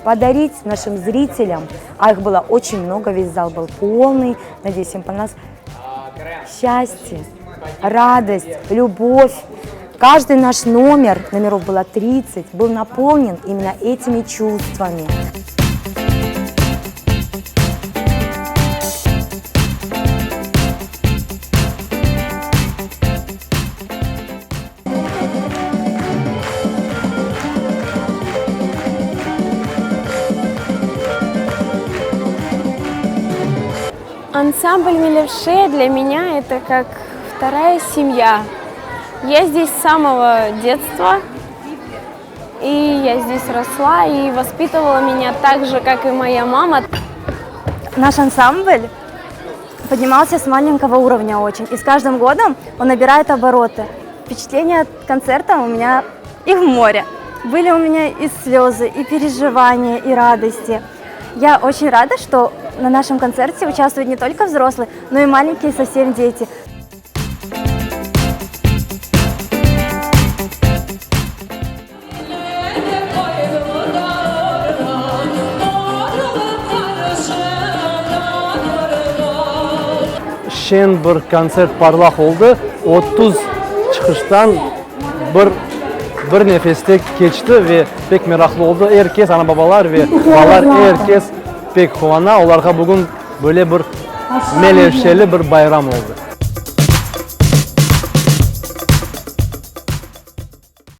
Подарить нашим зрителям, а их было очень много, весь зал был полный, надеюсь, им понравилось, счастье, радость, любовь. Каждый наш номеров было 30, был наполнен именно этими чувствами. Ансамбль Милевше для меня это как вторая семья. Я здесь с самого детства, и я здесь росла, и воспитывала меня так же, как и моя мама. Наш ансамбль поднимался с маленького уровня очень, и с каждым годом он набирает обороты. Впечатления от концерта у меня их море. Были у меня и слезы, и переживания, и радости. Я очень рада, что на нашем концерте участвуют не только взрослые, но и маленькие совсем дети. Şen bir konser parlaq oldu. 30 çıkıştan bir nefeste geçti ve pek meraklı oldu. Herkes, ana babalar ve babalar herkes pek kuvana. Onlarga bugün böyle bir Milevşeli bir bayram oldu.